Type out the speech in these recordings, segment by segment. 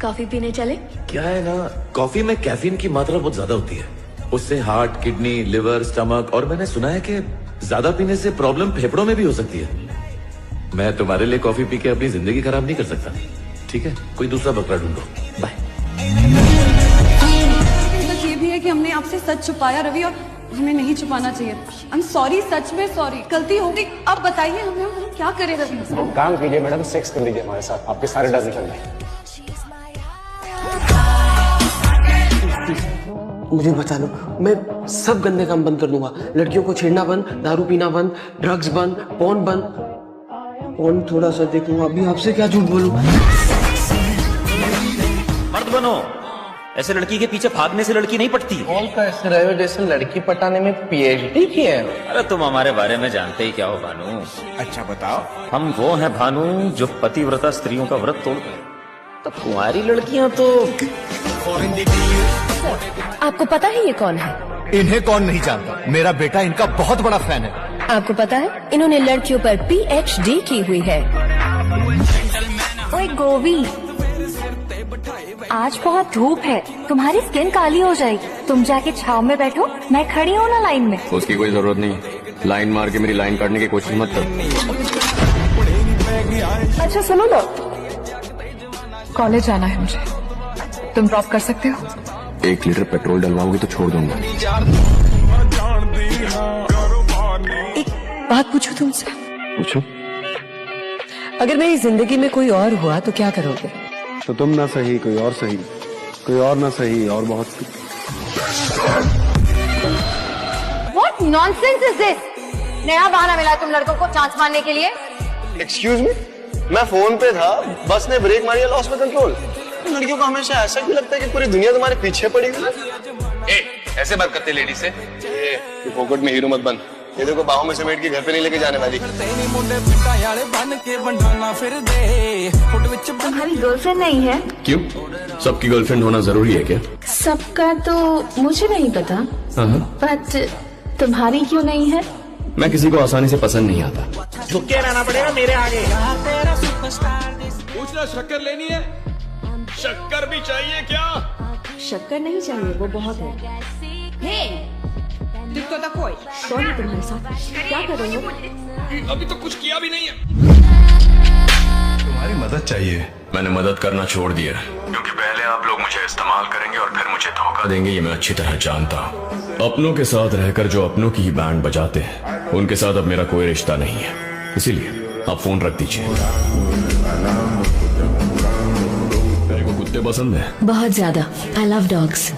Coffee पीने चले? क्या है ना, कॉफी में कैफीन की मात्रा बहुत ज्यादा होती है। उससे हार्ट, किडनी, लिवर, स्टमक और मैंने सुना है कि ज्यादा पीने से प्रॉब्लम फेफड़ों में भी हो सकती है। मैं तुम्हारे लिए कॉफी पी के अपनी जिंदगी खराब नहीं कर सकता। ठीक है, कोई दूसरा बकरा ढूंढो। बाय। तो ये भी है कि हमने आपसे सच छुपाया रवि, और हमें नहीं छुपाना चाहिए। आई एम सॉरी, सच में सॉरी, गलती हो गई। अब बताइए हमें हम क्या करें रवि? काम कीजिए मैडम, सेक्स कर लीजिए हमारे साथ, आपके सारे डर निकल जाए। मुझे बचा लो, मैं सब गंदे काम बंद कर दूंगा। लड़कियों को छेड़ना बंद, दारू पीना बंद, ड्रग्स बंद, पोर्न बंद। पोर्न थोड़ा सा देखूंगा, अभी आपसे क्या झूठ बोलूं। मर्द बनो, ऐसे लड़की के पीछे भागने से लड़की नहीं पटती। कौन का ऐसे रहे जैसे लड़की पटाने में पीएचडी की है? अरे तुम हमारे बारे में जानते ही क्या हो भानु। अच्छा बताओ। हम वो हैं भानु जो पतिव्रता स्त्रियों का व्रत तोड़ गए। तो कुंवारी लड़कियां तो। आपको पता है ये कौन है? इन्हें कौन नहीं जानता, मेरा बेटा इनका बहुत बड़ा फैन है। आपको पता है इन्होंने लड़कियों पर PhD की हुई है। ओए गोवी, आज बहुत धूप है, तुम्हारी स्किन काली हो जाएगी। तुम जाके छाव में बैठो, मैं खड़ी हूँ ना लाइन में। उसकी कोई जरूरत नहीं, लाइन मार के मेरी लाइन काटने की कोशिश मत कर। अच्छा सुनो ना, कॉलेज जाना है मुझे, तुम ड्रॉप कर सकते हो? 1 लीटर पेट्रोल डलवाओगी तो छोड़ दूंगा। एक बात पूछूं तुमसे? पूछो। अगर मेरी जिंदगी में कोई और हुआ तो क्या करोगे? तो तुम ना सही, कोई और सही, कोई और ना सही, और बहुत। What nonsense is this? नया बहाना मिला तुम लड़कों को चांस मारने के लिए। एक्सक्यूज मी, मैं फोन पे था, बस ने ब्रेक मारी, लॉस में कंट्रोल। लड़कियों को हमेशा ऐसा क्यों लगता है कि पूरी दुनिया तुम्हारे पीछे पड़ी हुई है? ऐसे बात करते लेडी से। फोकट में हीरो मत बन, ये देखो बाहों में समेट के घर पे नहीं लेके जाने वाली। तुम्हारी गर्लफ्रेंड नहीं है? क्यों, सबकी गर्लफ्रेंड होना जरूरी है क्या? सबका तो मुझे नहीं पता, बट तुम्हारी क्यों नहीं है? मैं किसी को आसानी से पसंद नहीं आता। झुके रहना पड़ेगा मेरे आगे। पूछना, शक्कर लेनी है? शक्कर भी चाहिए क्या? शक्कर नहीं चाहिए, वो बहुत है। दिक्कत कोई सॉरी तुम्हारे साथ क्या कर रहे हो? अभी तो कुछ किया भी नहीं है। तुम्हारी मदद चाहिए। मैंने मदद करना छोड़ दिया, क्योंकि पहले आप लोग मुझे इस्तेमाल करेंगे और फिर मुझे धोखा देंगे, ये मैं अच्छी तरह जानता हूँ। अपनों के साथ रहकर जो अपनों की ही बैंड बजाते हैं, उनके साथ अब मेरा कोई रिश्ता नहीं है। इसीलिए आप फोन रख दीजिए। मेरे को कुत्ते पसंद है, बहुत ज्यादा। I love dogs.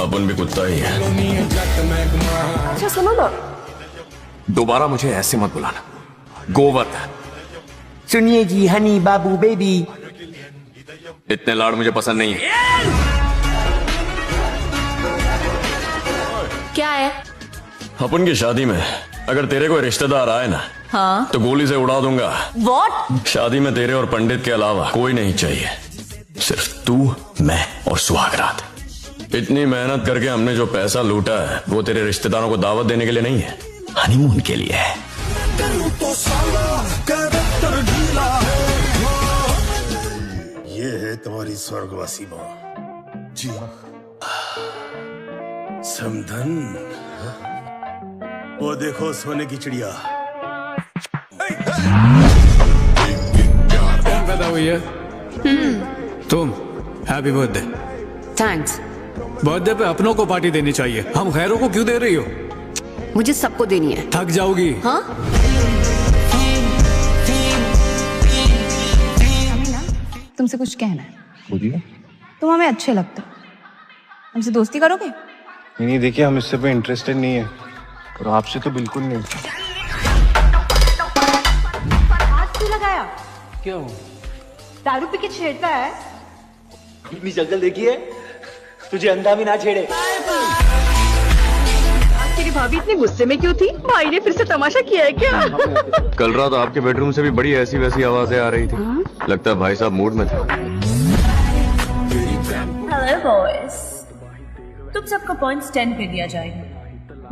अपन भी कुत्ता ही है। अच्छा सुनो ना, दोबारा मुझे ऐसे मत बुलाना, गोवर्धन। सुनिए जी, हनी बाबू बेबी। इतने लाड़ मुझे पसंद नहीं है। क्या है? अपन की शादी में अगर तेरे कोई रिश्तेदार आए ना, हाँ तो गोली से उड़ा दूंगा। What? शादी में तेरे और पंडित के अलावा कोई नहीं चाहिए, सिर्फ तू, मैं और सुहागरात। इतनी मेहनत करके हमने जो पैसा लूटा है, वो तेरे रिश्तेदारों को दावत देने के लिए नहीं है, हनीमून के लिए है। ये है तुम्हारी स्वर्गवासी माँ जी, समधन। वो देखो सोने की चिड़िया। पैदा हुई है तुम। Happy birthday. थैंक्स। बर्थडे पे अपनों को पार्टी देनी चाहिए, हम गैरों को क्यों दे रही हो? मुझे सबको देनी है। थक जाओगी। हाँ? तुमसे कुछ कहना है। बोलिए। तुम हमें अच्छे लगते हो, हमसे दोस्ती करोगे? नहीं देखिए, हम इससे पे इंटरेस्टेड नहीं है, और आपसे तो बिल्कुल नहीं। हाथ क्यों लगाया? क्यों? दारू पी के छेड़ता है। इतनी शक्ल देखिए, तुझे अंधा भी ना छेड़े। तेरी भाभी इतनी गुस्से में क्यों थी? भाई ने फिर से तमाशा किया है क्या? कल रात आपके बेडरूम से भी बड़ी ऐसी वैसी आवाजें आ रही थी। लगता है भाई साहब मूड में थे। हेलो बॉयज, तुम सबको पॉइंट्स 10 पे दिया जाएगा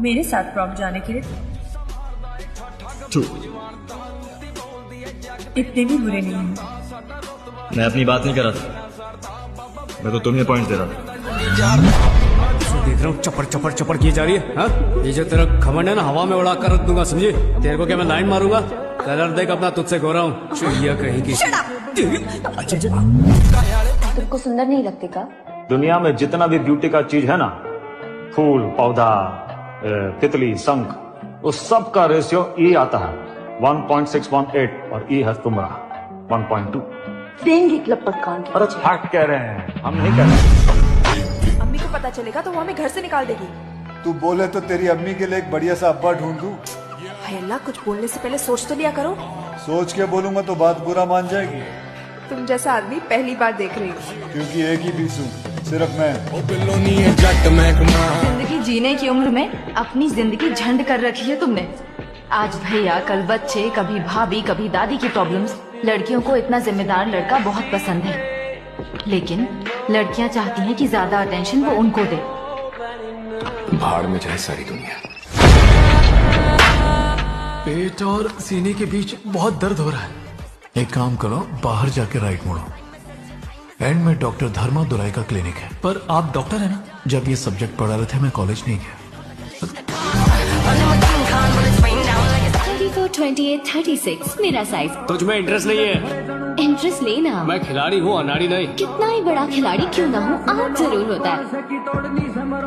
मेरे साथ प्रॉम जाने के लिए। इतने भी बुरे नहीं हैं। मैं अपनी बात नहीं कर रहा था, मैं तो तुम्हें पॉइंट दे रहा था। देख रहा हूँ चपड़ चपड़ चपड़ की जा रही है। हाँ, ये जो तेरा घमंड है ना, हवा में उड़ा कर रख दूंगा, समझे? तेरे को क्या मैं लाइन मारूंगा? कलर देख अपना, तुझसे गोरा हूँ, चुहिया कहीं की। तुमको सुंदर नहीं लगती का? दुनिया में जितना भी ब्यूटी का चीज है ना, फूल, पौधा, तितली, शंख, उस सब का रेशियो ई आता है 1.618 और ई है तुम्हारा 1.2। देंगे लपट कान की। अरे फैक्ट कह रहे हैं, हम नहीं कह रहे। अम्मी को पता चलेगा तो वो हमें घर से निकाल देगी। तू बोले तो तेरी अम्मी के लिए एक बढ़िया सा अब्बा ढूंढ दूं। हाय अल्लाह, कुछ बोलने से पहले सोच तो लिया करो। सोच के बोलूंगा तो बात बुरा मान जाएगी, तुम जैसा आदमी पहली बार देख रही हूँ। क्योंकि एक ही पीस हूं, सिर्फ मैं। जिंदगी जीने की उम्र में अपनी जिंदगी झंड कर रखी है तुमने। आज भैया, कल बच्चे, कभी भाभी, कभी दादी की प्रॉब्लम्स। लड़कियों को इतना जिम्मेदार लड़का बहुत पसंद है, लेकिन लड़कियां चाहती हैं कि ज्यादा अटेंशन वो उनको दे। भाड़ में जाए सारी दुनिया। पेट और सीने के बीच बहुत दर्द हो रहा है। एक काम करो, बाहर जाके राइट मुड़ो। एंड में डॉक्टर धर्मा दुराई का क्लिनिक है। पर आप डॉक्टर है ना? जब ये सब्जेक्ट पढ़ा रहे थे मैं कॉलेज नहीं गया। 34, 28, 36 मेरा साइज। तुझमें इंटरेस्ट नहीं है? इंटरेस्ट लेना। मैं खिलाड़ी हूँ, अनाड़ी नहीं। कितना ही बड़ा खिलाड़ी क्यों ना हो, आज जरूर होता है।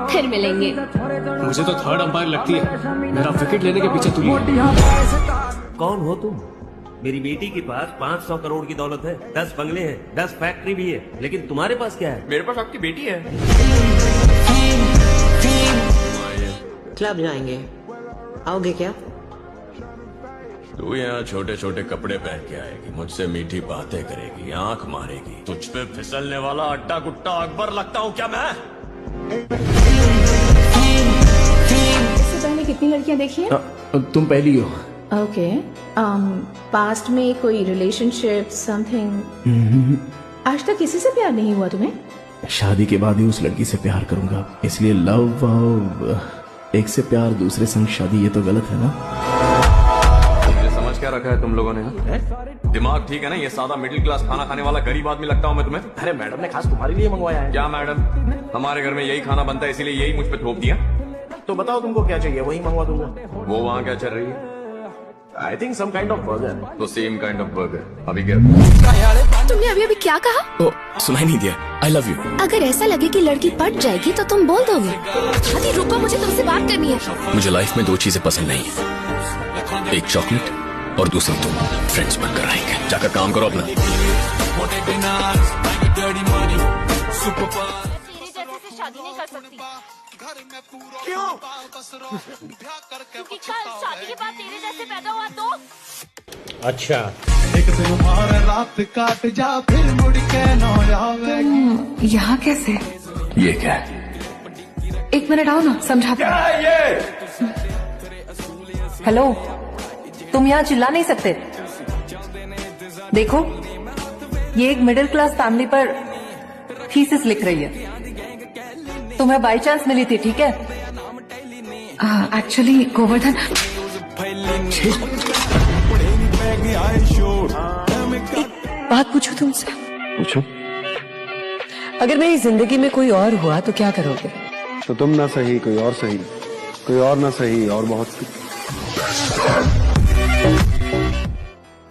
फिर मिलेंगे। मुझे तो थर्ड अंपायर लगती है। मेरा विकेट लेने के पीछे तुम। कौन हो तुम? मेरी बेटी के पास 500 करोड़ की दौलत है, 10 बंगले हैं, 10 फैक्ट्री भी है, लेकिन तुम्हारे पास क्या है? मेरे पास आपकी बेटी है। क्लब जाएंगे, आओगे क्या? तू यहाँ छोटे छोटे कपड़े पहन के आएगी, मुझसे मीठी बातें करेगी, आंख मारेगी, तुझ पे फिसलने वाला अड्डा गुट्टा अकबर लगता हूँ क्या मैं? इससे पहले कितनी लड़कियाँ देखी हैं? तुम पहली हो। ओके, पास्ट में कोई रिलेशनशिप समथिंग? आज तक किसी से प्यार नहीं हुआ तुम्हें? शादी के बाद ही उस लड़की से प्यार करूंगा, इसलिए लव एक से प्यार, दूसरे संग शादी, ये तो गलत है ना? समझ क्या रखा है तुम लोगों ने? दिमाग ठीक है ना? ये सादा मिडिल क्लास खाना खाने वाला गरीब आदमी लगता हूँ मैं तुम्हें? अरे मैडम ने खास तुम्हारे लिए मंगवाया है। क्या मैडम? हमारे घर में यही खाना बनता है, इसीलिए यही मुझ पे थोप दिया। तो बताओ तुमको क्या चाहिए, वही मंगवा दूंगा। वो वहाँ क्या चल रही है? I think some kind of burger. तो सेम काइंड ऑफ बर्गर। अभी क्या? तुमने अभी अभी क्या कहा? ओ, सुनाई नहीं दिया। I love you. अगर ऐसा लगे कि लड़की पट जाएगी तो तुम बोल दोगे। अरे रुको, मुझे तुमसे बात करनी है। मुझे लाइफ में 2 चीजें पसंद नहीं है, एक चॉकलेट और दूसरी तुम। फ्रेंड्स बनकर रहेंगे, जाकर काम करो अपना। तेरे जैसे से शादी नहीं कर सकती। क्यों? क्योंकि कल शादी के बाद तेरे जैसे पैदा हुआ तो। अच्छा, यहाँ कैसे? ये क्या है? एक मिनट आओ ना, समझाते। हेलो, तुम यहाँ चिल्ला नहीं सकते। देखो, ये एक मिडिल क्लास फैमिली पर थीसिस लिख रही है। तुम्हें बाई चांस मिली थी, ठीक है? एक्चुअली गोवर्धन, बात पूछो तुमसे। पूछो। अगर मेरी जिंदगी में कोई और हुआ तो क्या करोगे? तो तुम ना सही, कोई और सही, कोई और ना सही, और बहुत कुछ।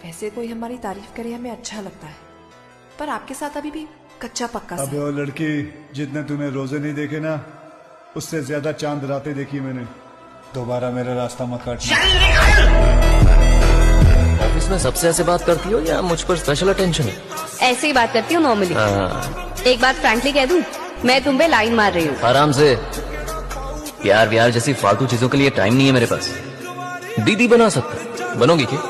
वैसे कोई हमारी तारीफ करे हमें अच्छा लगता है, पर आपके साथ अभी भी कच्चा पक्का सा। अबे वो लड़की, जितने तूने रोजे नहीं देखे ना, उससे ज्यादा चांद रातें देखी मैंने। दोबारा मेरा रास्ता मत काटना। ऑफिस में सबसे ऐसे बात करती हो या मुझ पर स्पेशल अटेंशन है? ऐसे ही बात करती हूँ नॉर्मली। एक बात फ्रैंकली कह दूं, मैं तुम पे लाइन मार रही हूँ। आराम से। प्यार व्यार जैसी फालतू चीजों के लिए टाइम नहीं है मेरे पास। दीदी बना सकता, बनोगी क्या?